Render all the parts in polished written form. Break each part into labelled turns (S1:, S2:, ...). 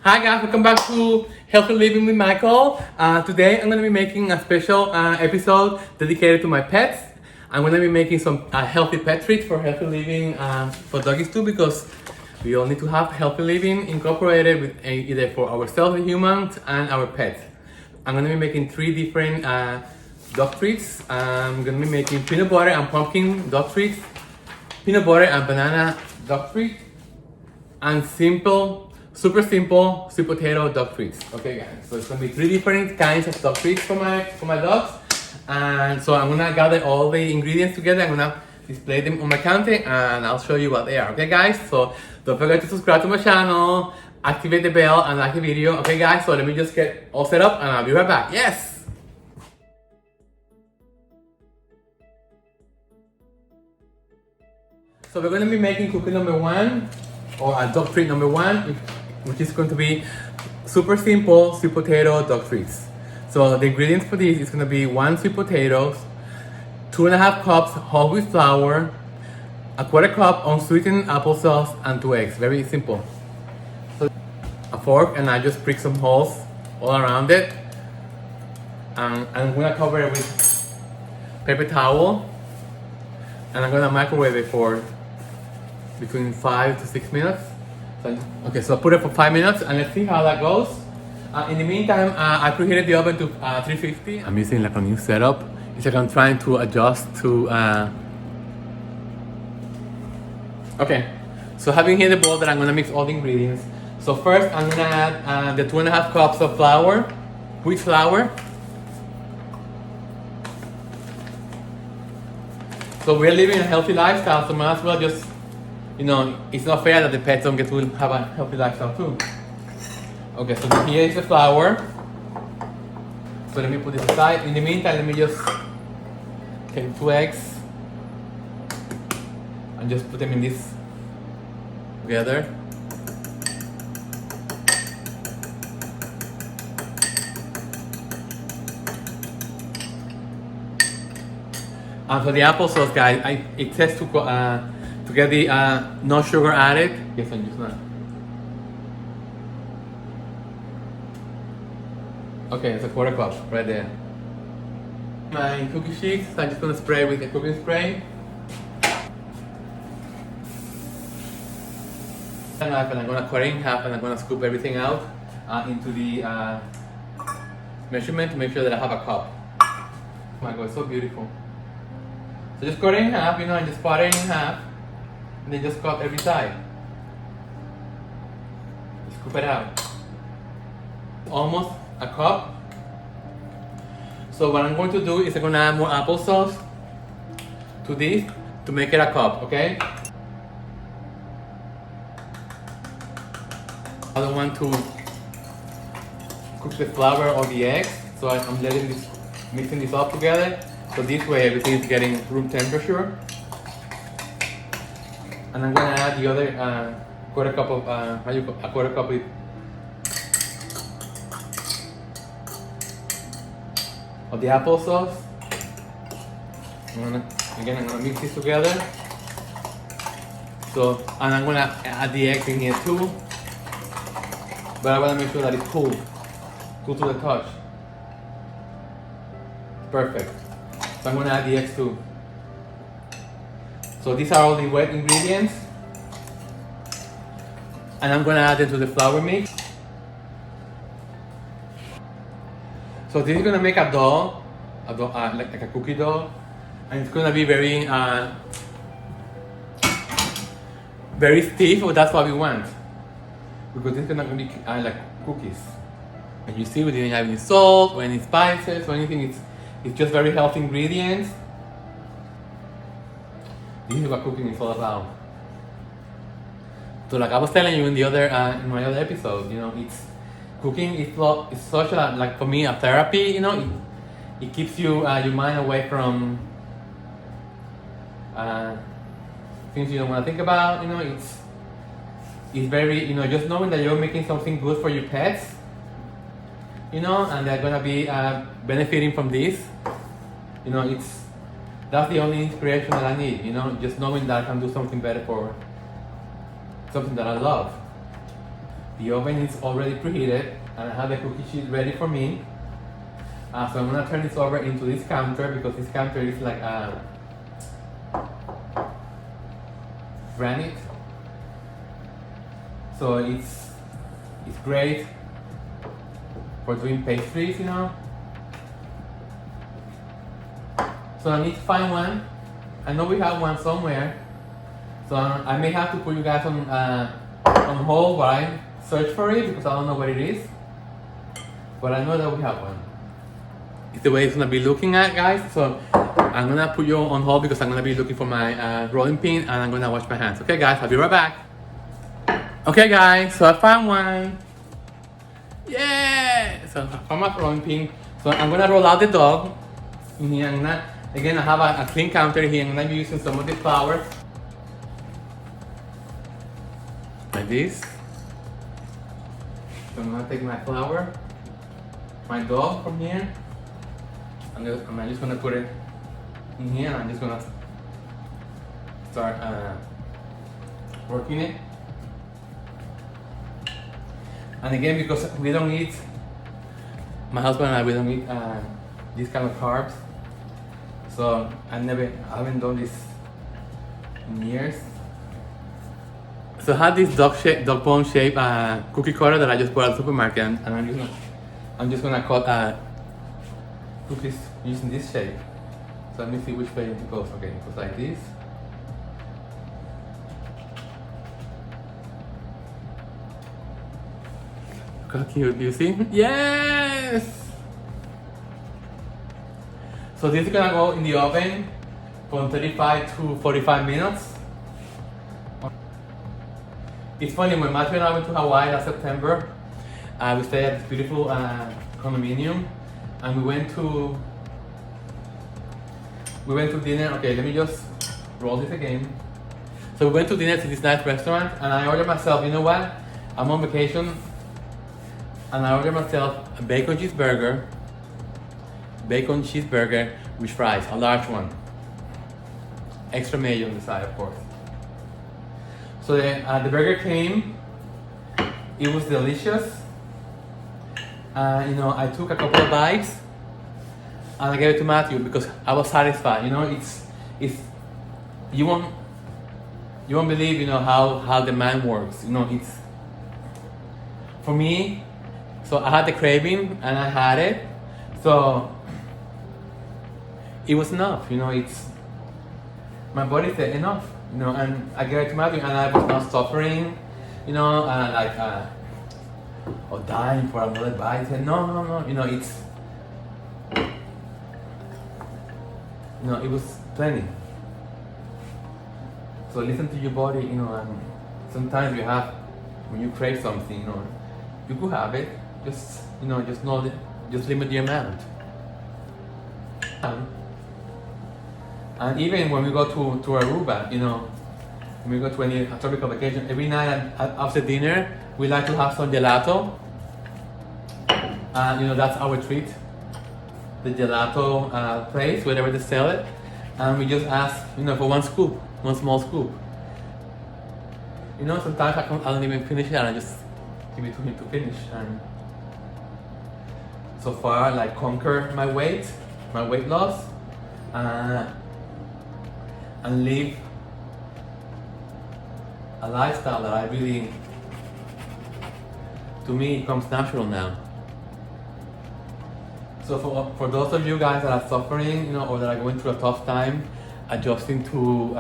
S1: Hi guys, welcome back to Healthy Living with Michael. Today I'm going to be making a special episode dedicated to my pets. I'm going to be making some healthy pet treats for healthy living for doggies too, because we all need to have healthy living incorporated with either for ourselves, the humans, and our pets. I'm going to be making 3 different dog treats. I'm going to be making peanut butter and pumpkin dog treats, peanut butter and banana dog treat, and super simple sweet potato dog treats. Okay guys, so it's gonna be 3 different kinds of dog treats for my dogs. And so I'm gonna gather all the ingredients together. I'm gonna display them on my counter and I'll show you what they are. Okay guys, so don't forget to subscribe to my channel, activate the bell and like the video. Okay guys, so let me just get all set up and I'll be right back. Yes! So we're gonna be making cookie number 1, or a dog treat number 1, which is going to be super simple sweet potato dog treats. So the ingredients for this is going to be 1 sweet potatoes, 2.5 cups whole wheat flour, 1/4 cup unsweetened applesauce, and 2 eggs. Very simple. So a fork, and I just prick some holes all around it. And I'm going to cover it with paper towel, and I'm going to microwave it for between 5 to 6 minutes. Okay, so I put it for 5 minutes and let's see how that goes. In the meantime, I preheated the oven to 350. I'm using like a new setup. It's like I'm trying to adjust to... Okay, so having here the bowl that I'm gonna mix all the ingredients. So first I'm gonna add the 2.5 cups of flour, wheat flour. So we're living a healthy lifestyle, so might as well just, you know, it's not fair that the pets don't get to have a healthy lifestyle too. Okay, so here is the flour. So let me put this aside. In the meantime, let me just take 2 eggs and just put them in this together. And for the applesauce, guys, it says to get the no sugar added. Yes, I'm just not. Okay, it's a 1/4 cup right there. My cookie sheets, I'm just gonna spray with the cooking spray. And I'm gonna cut it in half, and I'm gonna scoop everything out into the measurement to make sure that I have a cup. Oh my god, it's so beautiful. So just cut it in half, you know, and just part it in half. And then just cut every side. Scoop it out. Almost a cup. So what I'm going to do is I'm going to add more applesauce to this to make it a cup, okay? I don't want to cook the flour or the eggs, so I'm mixing this up together. So this way everything is getting room temperature. And I'm gonna add the other 1/4 cup of a 1/4 cup of the applesauce. I'm gonna mix this together. So, and I'm gonna add the eggs in here too. But I wanna make sure that it's cool to the touch. Perfect. So I'm gonna add the eggs too. So these are all the wet ingredients, and I'm gonna add them to the flour mix. So this is gonna make a dough, like a cookie dough, and it's gonna be very stiff. But that's what we want, because it's gonna be like cookies. And you see, we didn't have any salt or any spices or anything. It's just very healthy ingredients. This is what cooking is all about. So like I was telling you in in my other episode, you know, cooking is such a, like for me, a therapy. You know, it keeps your mind away from things you don't want to think about. You know, it's very, you know, just knowing that you're making something good for your pets, you know, and they're gonna be benefiting from this. You know, that's the only inspiration that I need, you know, just knowing that I can do something better for something that I love. The oven is already preheated and I have the cookie sheet ready for me. So I'm gonna turn this over into this counter because this counter is like granite. So it's great for doing pastries, you know. So I need to find one. I know we have one somewhere. So I may have to put you guys on hold while I search for it because I don't know what it is. But I know that we have one. It's the way it's gonna be looking at, guys. So I'm gonna put you on hold because I'm gonna be looking for my rolling pin and I'm gonna wash my hands. Okay, guys, I'll be right back. Okay, guys, so I found one. Yeah! So I found my rolling pin. So I'm gonna roll out the dog in here. Again, I have a clean counter here. I'm gonna be using some of the flour. Like this. So I'm gonna take my flour, my dog from here. I'm just gonna put it in here and I'm just gonna start working it. And again, because we don't eat, my husband and I, we don't eat these kind of carbs. So I haven't done this in years. So I had this dog bone shape cookie cutter that I just bought at the supermarket, and I'm just gonna cut cookies using this shape. So let me see which way it goes. Okay, it goes like this. Look how cute, you see? Yes! So this is gonna go in the oven from 35 to 45 minutes. It's funny, when Matthew and I went to Hawaii last September, we stayed at this beautiful condominium, and we went to dinner. Okay, let me just roll this again. So we went to dinner to this nice restaurant, and I ordered myself, you know what? I'm on vacation, and I ordered myself a bacon cheeseburger with fries, a large one. Extra mayo on the side, of course. So the burger came, it was delicious. You know, I took a couple of bites and I gave it to Matthew because I was satisfied. You know, it's you won't believe, you know, how the mind works. You know, it's for me. So I had the craving and I had it, so it was enough. You know, it's my body said enough. You know, and I gave it to Matthew, and I was not suffering, you know, or dying for another bite. He said, no, you know, it was plenty. So listen to your body, you know, and sometimes when you crave something, you know, you could have it, just limit the amount. And even when we go to Aruba, you know, when we go to any tropical vacation, every night after dinner, we like to have some gelato. You know, that's our treat. The gelato place, wherever they sell it. And we just ask, you know, for one small scoop. You know, sometimes I don't even finish it and I just give it to him to finish. And so far, like, conquer my weight loss. And live a lifestyle that I really, to me, it comes natural now. So for those of you guys that are suffering, you know, or that are going through a tough time, adjusting to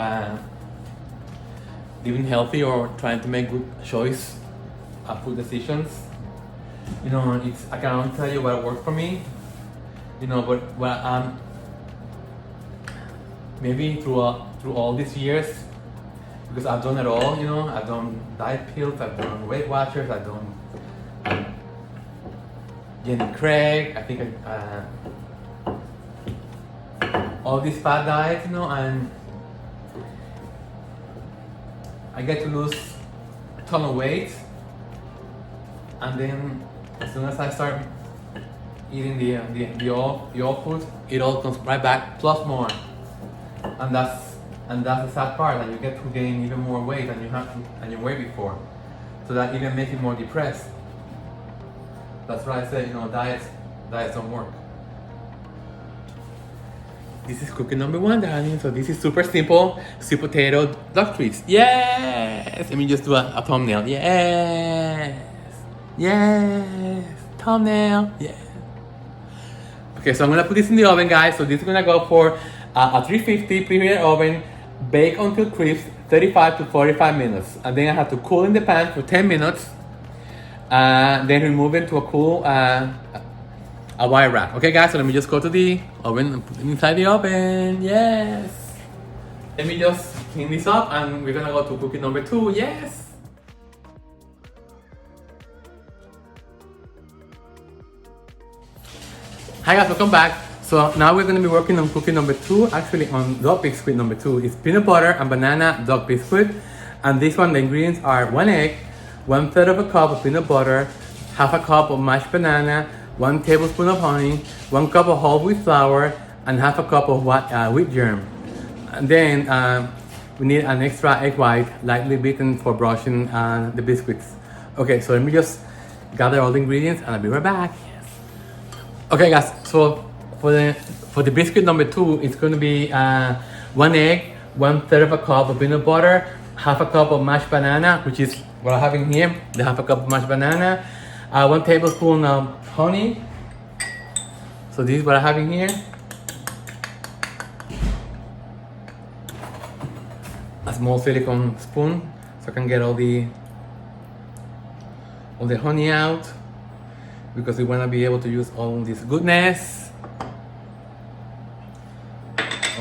S1: living healthy or trying to make good choice, food decisions, you know, I can only tell you what worked for me, you know, but what maybe through all these years, because I've done it all, you know, I've done diet pills, I've done Weight Watchers, I've done Jenny Craig, I think all these fat diets, you know, and I get to lose a ton of weight, and then as soon as I start eating the old food, it all comes right back plus more. And that's the sad part, that you get to gain even more weight than you were before. so that even make you more depressed. That's why I say, diets don't work. This is cookie number 1, darling. So this is super simple sweet potato duck treats. Yes! Let me just do a thumbnail. Yes! Yes! Thumbnail. Yes. Okay, so I'm gonna put this in the oven, guys. So this is gonna go for a 350 preheated oven, bake until crisp, 35 to 45 minutes. And then I have to cool in the pan for 10 minutes. Then remove it to a cool a wire rack. Okay, guys, so let me just go to the oven and put it inside the oven. Yes. Let me just clean this up and we're gonna go to cookie number 2. Yes. Hi guys, welcome back. So now we're gonna be working on cookie number 2, actually on dog biscuit number 2. It's peanut butter and banana dog biscuit. And this one, the ingredients are 1 egg, 1/3 of a cup of peanut butter, half a cup of mashed banana, 1 tablespoon of honey, 1 cup of whole wheat flour, and half a cup of wheat germ. And then we need an extra egg white, lightly beaten for brushing the biscuits. Okay, so let me just gather all the ingredients and I'll be right back. Yes. Okay, guys. So for the biscuit number 2, it's going to be 1 egg, 1/3 of a cup of peanut butter, half a cup of mashed banana, which is what I have in here. The half a cup of mashed banana, 1 tablespoon of honey. So this is what I have in here. A small silicone spoon so I can get all the honey out, because we want to be able to use all this goodness.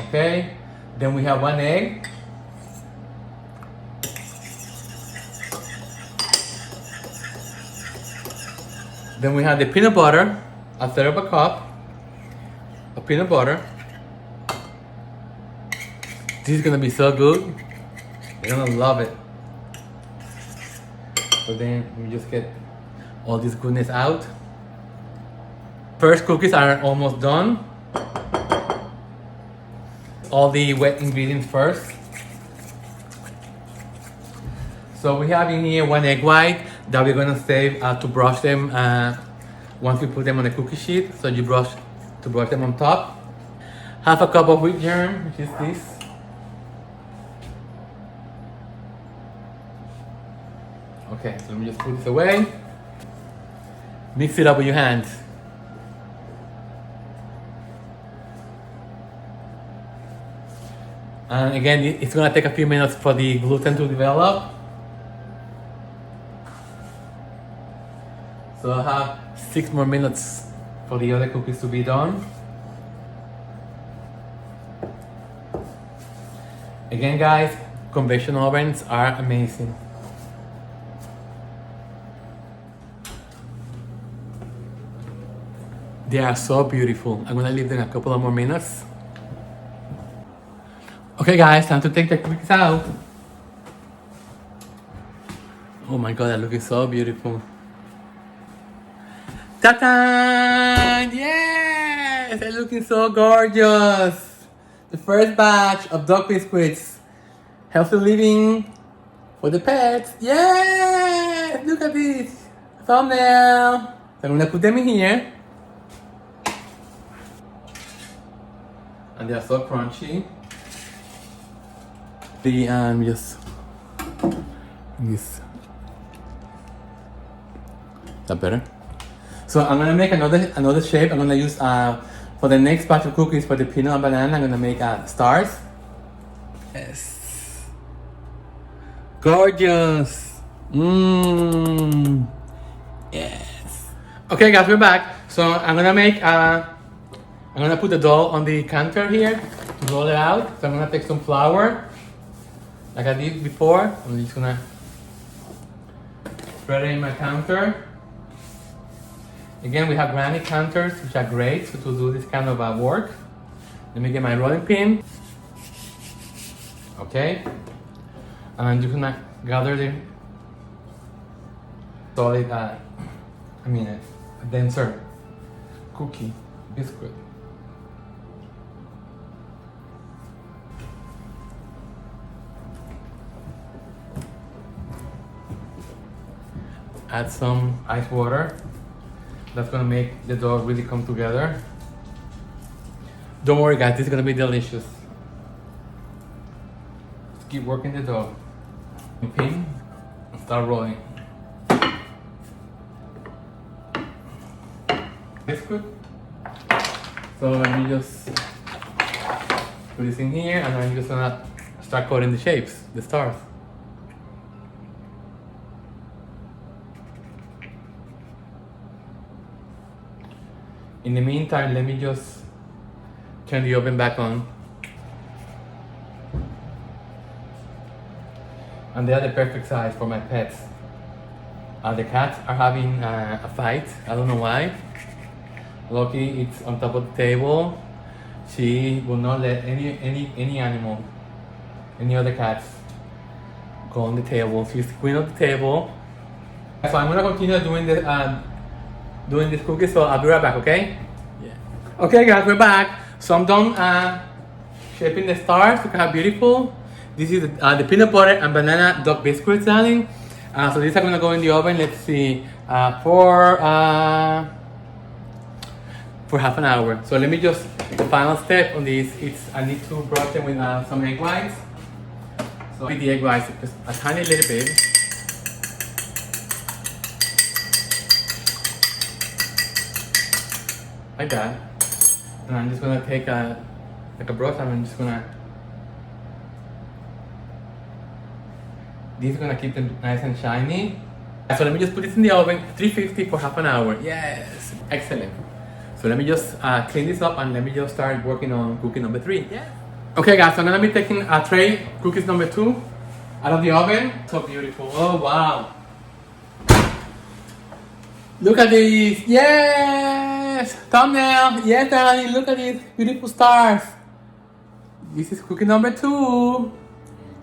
S1: Okay, then we have 1 egg. Then we have the peanut butter, 1/3 of a cup of peanut butter. This is gonna be so good. You're gonna love it. So then we just get all this goodness out. First cookies are almost done. All the wet ingredients first. So we have in here 1 egg white that we're gonna save to brush them once we put them on a cookie sheet. So you brush them on top. Half a cup of wheat germ, which is this. Okay, so let me just put this away. Mix it up with your hands. And again, it's gonna take a few minutes for the gluten to develop. So I have 6 more minutes for the other cookies to be done. Again, guys, convection ovens are amazing. They are so beautiful. I'm gonna leave them a couple of more minutes. Okay guys, time to take the cookies out. Oh my god, they're looking so beautiful. Ta-da! Yes! They're looking so gorgeous. The first batch of dog biscuits. Healthy living for the pets. Yes! Look at this. Thumbnail. So I'm gonna put them in here. And they are so crunchy. Just this. Is that better? So I'm gonna make another shape. I'm gonna use for the next batch of cookies for the peanut and banana. I'm gonna make stars. Yes. Gorgeous. Mmm. Yes. Okay, guys, we're back. So I'm gonna put the dough on the counter here to roll it out. So I'm gonna take some flour, like I did before. I'm just gonna spread it in my counter. Again, we have granite counters, which are great to do this kind of work. Let me get my rolling pin. Okay. And I'm just gonna gather the solid, a denser cookie biscuit. add some ice water. That's gonna make the dough really come together. Don't worry guys, this is gonna be delicious. Just keep working the dough. Pin and start rolling. Biscuit. So let me just put this in here and I'm just gonna start cutting the shapes, the stars. In the meantime, let me just turn the oven back on. And they are the perfect size for my pets. The cats are having a fight. I don't know why. Loki, it's on top of the table. She will not let any animal, any other cats, go on the table. She's the queen of the table. So I'm gonna continue doing this cookie. So I'll be right back. Okay? Yeah. Okay, guys, we're back. So I'm done shaping the stars. Look how beautiful. This is the peanut butter and banana duck biscuits, darling. So these are gonna go in the oven. Let's see, for half an hour. So let me just, the final step on this, I need to brush them with some egg whites. So with the egg whites, just a tiny little bit. Like that. And I'm just gonna take a brush and I'm just gonna, these are gonna keep them nice and shiny. So let me just put this in the oven, 350 for half an hour. Yes, excellent. So let me just clean this up and let me just start working on cookie number 3. Yeah. Okay guys, so I'm gonna be taking a tray, cookies number 2, out of the oven. So beautiful, oh wow. Look at these, yes! Thumbnail, yes darling, look at these beautiful stars. This is cookie number 2.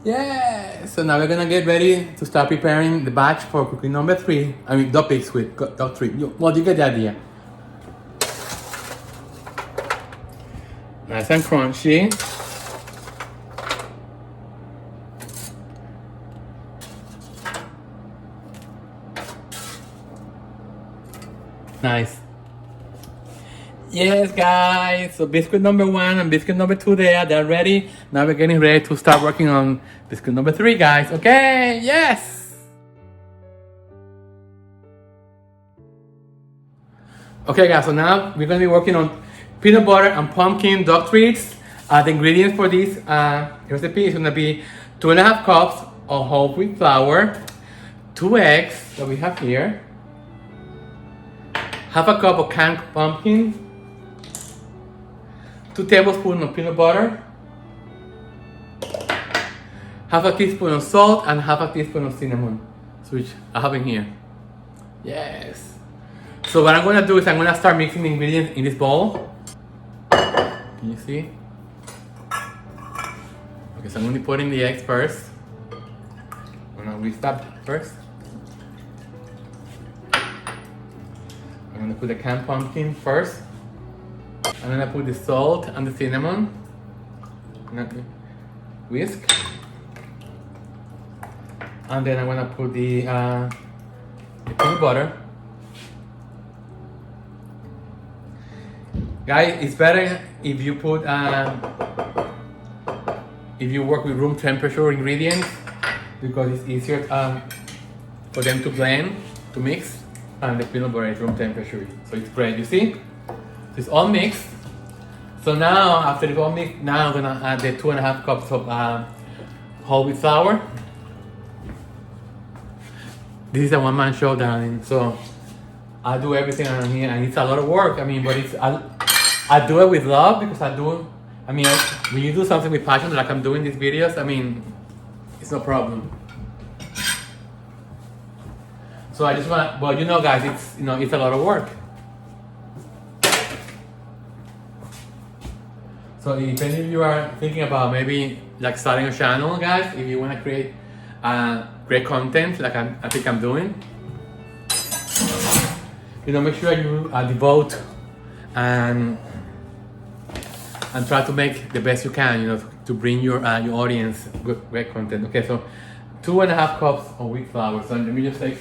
S1: Yeah, so now we're gonna get ready to start preparing the batch for cookie number 3. I mean, duck biscuit, duck 3. Well, you get the idea. Nice and crunchy. Nice. Yes, guys. So biscuit number 1 and biscuit number 2 they're ready. Now we're getting ready to start working on biscuit number 3, guys. Okay, yes. Okay, guys. So now we're gonna be working on peanut butter and pumpkin duck treats. The ingredients for this recipe is gonna be 2.5 cups of whole wheat flour, 2 eggs that we have here, half a cup of canned pumpkin, 2 tablespoons of peanut butter, half a teaspoon of salt, and half a teaspoon of cinnamon, which I have in here. Yes. So what I'm gonna do is I'm gonna start mixing the ingredients in this bowl. Can you see? Okay, so I'm gonna be putting the eggs first. I'm gonna restart first. I'm gonna put the canned pumpkin first. I'm gonna put the salt and the cinnamon. I'm gonna whisk. And then I'm gonna put the peanut butter. Guys, it's better if you put if you work with room temperature ingredients because it's easier for them to blend, to mix, and the peanut butter is room temperature, so it's great. You see, so it's all mixed. So now after it's all mixed, now I'm gonna add the 2.5 cups of whole wheat flour. This is a one-man show, darling. So I do everything around here, and it's a lot of work. I mean, but it's I do it with love because when you do something with passion, like I'm doing these videos, I mean, it's no problem. So I just want, well, you know, guys, it's it's a lot of work. So if any of you are thinking about maybe like starting a channel, guys, if you want to create great content, like I think I'm doing, make sure you devote and try to make the best you can, to bring your audience great content. Okay, so 2.5 cups of wheat flour. So let me just take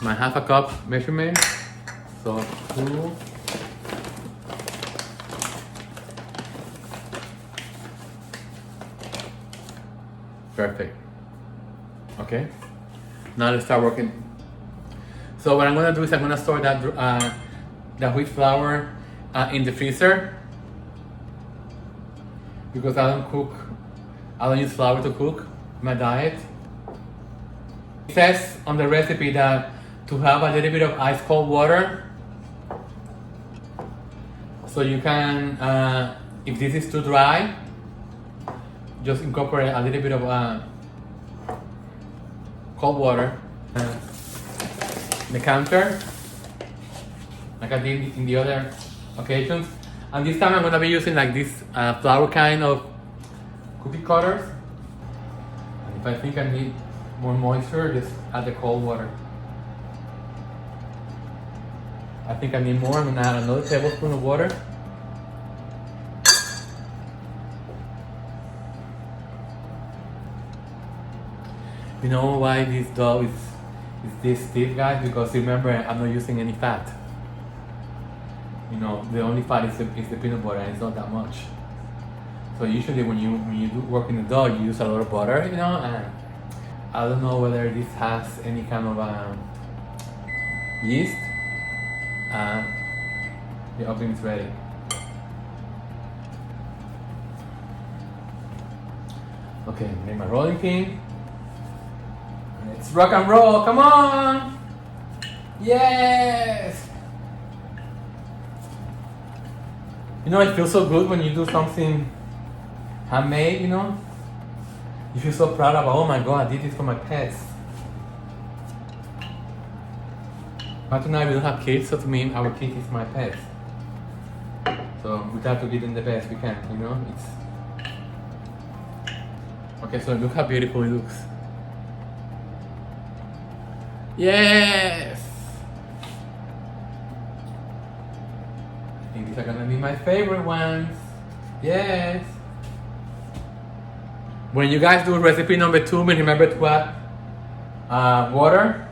S1: my half a cup measurement. So 2. Perfect. Okay. Now let's start working. So what I'm gonna do is I'm gonna store that wheat flour in the freezer because I don't use flour to cook my diet. It says on the recipe that to have a little bit of ice cold water, so you can, if this is too dry, just incorporate a little bit of cold water. The counter, like I did in the other occasions. And this time I'm gonna be using like this flour kind of cookie cutters. And if I think I need more moisture, just add the cold water. I think I need more. I'm gonna add another tablespoon of water. You know why this dough is this stiff, guys? Because remember, I'm not using any fat. You know, the only fat is the peanut butter, and it's not that much. So usually when you do work in the dough, you use a lot of butter, you know. And I don't know whether this has any kind of yeast. The oven is ready. Okay, make my rolling pin. Let's rock and roll, come on! Yes! You know, it feels so good when you do something handmade, you know? You feel so proud of, oh my god, I did this for my pets. But tonight we don't have kids, so to me, our kid is my pet. So we have to give them the best we can, you know? Okay, so look how beautiful it looks. Yes! I think these are gonna be my favorite ones. Yes! When you guys do recipe number 2, remember to add water.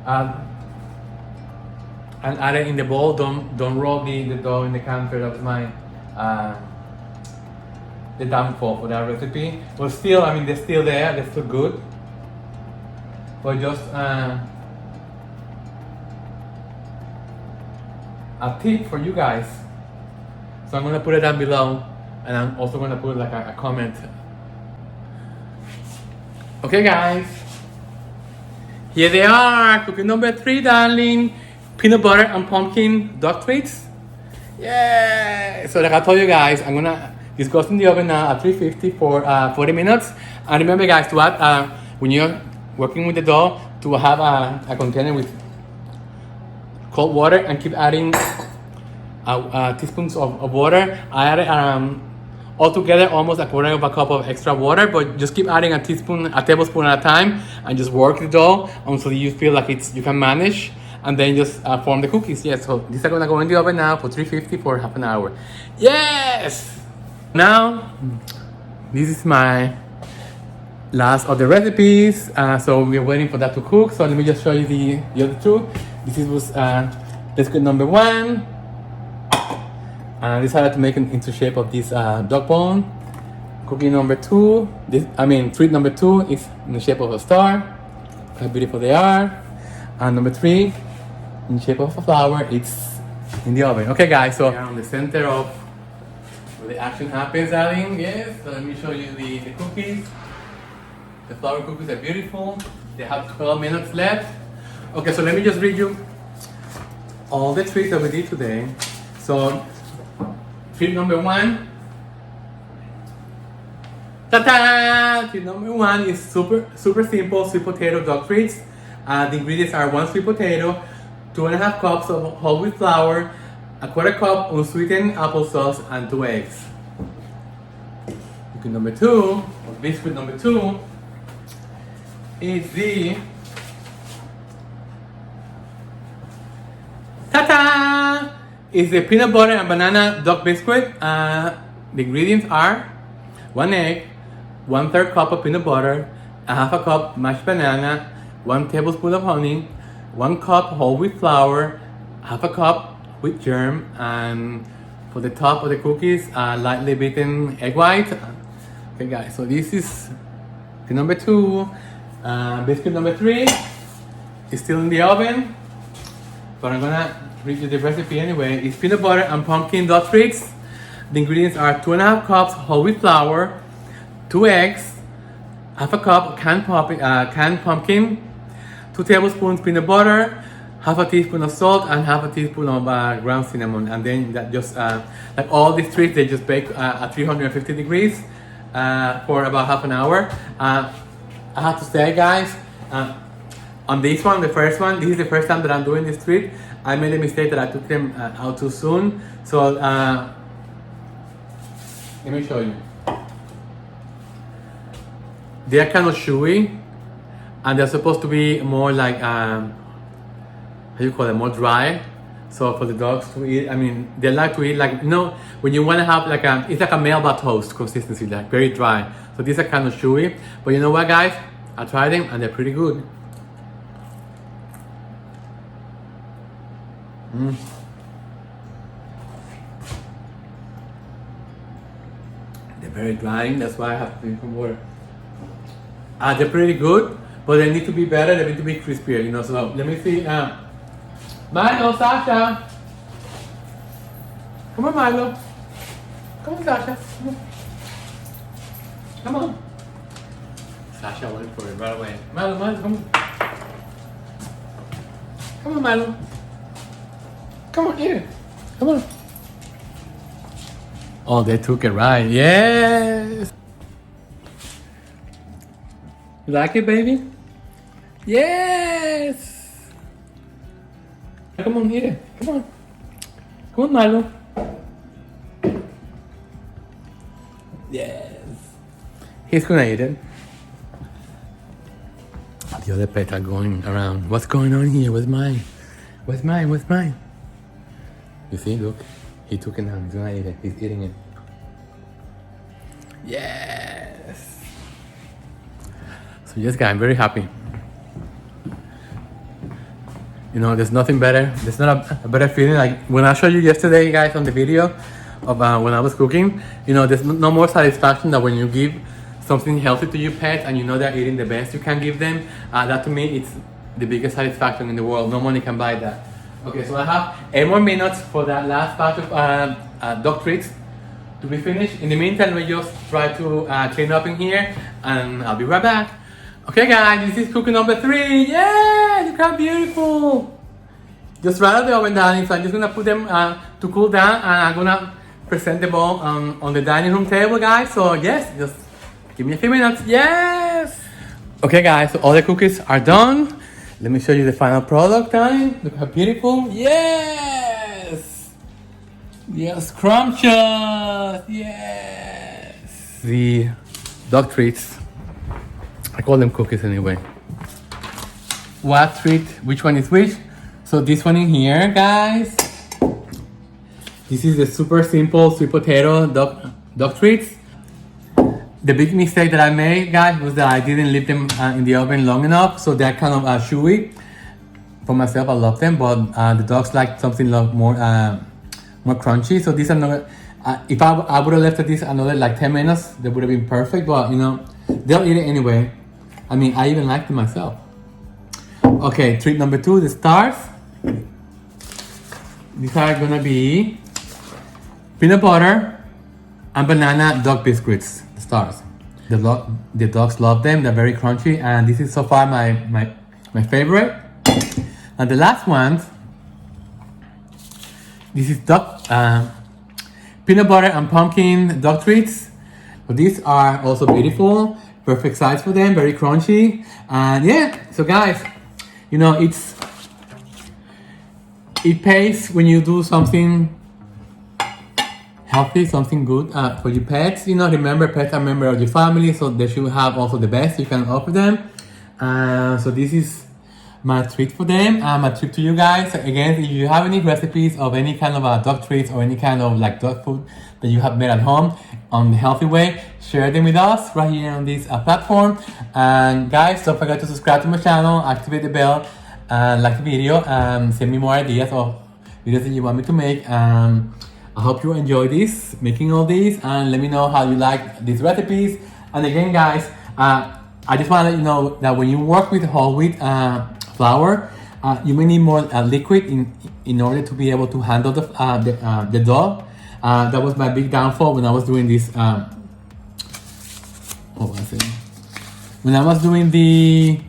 S1: And add it in the bowl. Don't roll the dough in the counter. That was my the downfall for that recipe. But still, I mean, they're still there. They're still good. But just a tip for you guys. So I'm gonna put it down below, and I'm also gonna put like a comment. Okay, guys. Here they are. Cookie number 3, darling. Peanut butter and pumpkin dog treats. Yeah. So like I told you guys, I'm gonna this goes in the oven now at 350 for 40 minutes. And remember, guys, to add when you're working with the dough, to have a container with cold water and keep adding teaspoons of water. I added altogether almost a quarter of a cup of extra water, but just keep adding a tablespoon at a time, and just work the dough until you feel like you can manage, and then just form the cookies. Yes, so these are gonna go in the oven now for 350 for half an hour. Yes. Now, this is my last of the recipes, so we're waiting for that to cook. So let me just show you the other two. This was biscuit number 1. This I had to make it into shape of this dog bone. Cookie number 2, treat number 2 is in the shape of a star. Look how beautiful they are. And number 3, in the shape of a flower, it's in the oven. Okay, guys, so we are on the center of where the action happens, darling. Yes, so let me show you the cookies. The flour cookies are beautiful. They have 12 minutes left. Okay, so let me just read you all the treats that we did today. So, treat number 1. Ta-da! Treat number 1 is super simple sweet potato dog treats. The ingredients are 1 sweet potato, 2.5 cups of whole wheat flour, a quarter cup unsweetened applesauce, and 2 eggs. Biscuit number 2, biscuit number 2 is the ta-da! Is the peanut butter and banana dog biscuit. The ingredients are 1 egg, 1/3 cup of peanut butter, a half a cup mashed banana, 1 tablespoon of honey, 1 cup whole wheat flour, half a cup with germ, and for the top of the cookies, lightly beaten egg white. Okay guys, so this is the number 2. Biscuit number 3 is still in the oven, but I'm gonna read you the recipe anyway. It's peanut butter and pumpkin dot treats. The ingredients are 2.5 cups whole wheat flour, 2 eggs, half a cup canned pumpkin, 2 tablespoons peanut butter, half a teaspoon of salt, and half a teaspoon of ground cinnamon. And then that just like all these treats, they just bake at 350 degrees for about half an hour. I have to say, guys, on this one, the first one, this is the first time that I'm doing this treat. I made a mistake that I took them out too soon. So let me show you. They are kind of chewy, and they're supposed to be more like how you call it, more dry. So for the dogs to eat, I mean, they like to eat like, you know, when you want to have like it's like a Melba toast consistency, like very dry. So these are kind of chewy, but you know what, guys? I tried them and they're pretty good. They're very dry, that's why I have to drink some water. They're pretty good, but they need to be better, they need to be crispier, you know. So let me see. Milo, Sasha. Come on, Milo. Come on, Sasha. Come on. Come on. Sasha went for it right away. Milo, Milo, come on. Come on, Milo. Come on, here. Come on. Oh, they took it right. Yes. You like it, baby? Yes. Come on, here. Come on. Come on, Milo. Yes. He's gonna eat it. The other pets are going around. What's going on here? Where's mine? Where's mine? Where's mine? You see, look. He took it now. He's gonna eat it. He's eating it. Yes. So yes, guys, I'm very happy. You know, there's nothing better. There's not a better feeling. Like when I showed you yesterday, guys, on the video of when I was cooking, you know, there's no more satisfaction than when you give something healthy to your pets and you know they're eating the best you can give them. That to me, it's the biggest satisfaction in the world. No money can buy that. Okay, so I have 8 more minutes for that last batch of dog treats to be finished. In the meantime, we just try to clean up in here and I'll be right back. Okay guys, this is cookie number 3. Yeah, look how beautiful. Just right out of the oven, darling. So I'm just gonna put them to cool down and I'm gonna present them all on the dining room table, guys. So yes, just give me a few minutes. Yes. Okay guys, so all the cookies are done. Let me show you the final product, darling. Look how beautiful. Yes. Yes, scrumptious. Yes. The dog treats. I call them cookies anyway. What treat? Which one is which? So this one in here, guys. This is the super simple sweet potato dog treats. The big mistake that I made, guys, was that I didn't leave them in the oven long enough, so they're kind of chewy. For myself, I love them, but the dogs like something more crunchy. So these are not. If I would have left this another like 10 minutes, they would have been perfect. But you know, they'll eat it anyway. I mean, I even like them myself. Okay, treat number 2, the stars. These are gonna be peanut butter and banana dog biscuits. The stars. The dogs love them. They're very crunchy, and this is so far my favorite. And the last one, this is peanut butter and pumpkin dog treats. So these are also beautiful. Perfect size for them, very crunchy. And yeah, so guys, you know, it pays when you do something healthy, something good for your pets. You know, remember, pets are members of your family, so they should have also the best you can offer them. So this is my treat for them, my treat to you guys. Again, if you have any recipes of any kind of dog treats or any kind of like dog food that you have made at home on the healthy way, share them with us right here on this platform. And guys, don't forget to subscribe to my channel, activate the bell, and like the video, and send me more ideas of videos that you want me to make. I hope you enjoy this, making all these, and let me know how you like these recipes. And again, guys, I just want to let you know that when you work with whole wheat flour, you may need more liquid in order to be able to handle the dough. That was my big downfall when I was doing this. What was it? When I was doing the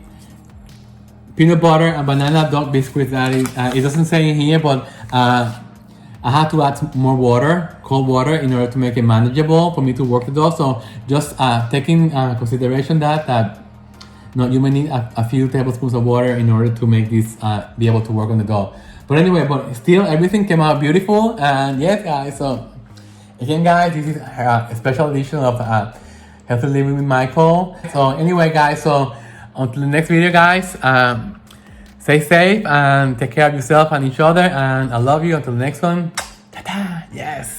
S1: peanut butter and banana dog biscuits, it doesn't say in here, but I had to add more water, cold water, in order to make it manageable for me to work the dough. So just taking consideration that you may need a few tablespoons of water in order to make this be able to work on the dough. But anyway, but still everything came out beautiful. And yes, guys, so again, guys, this is a special edition of Healthy Living with Michael. So anyway, guys, so until the next video, guys, stay safe and take care of yourself and each other. And I love you. Until the next one. Ta-ta. Yes.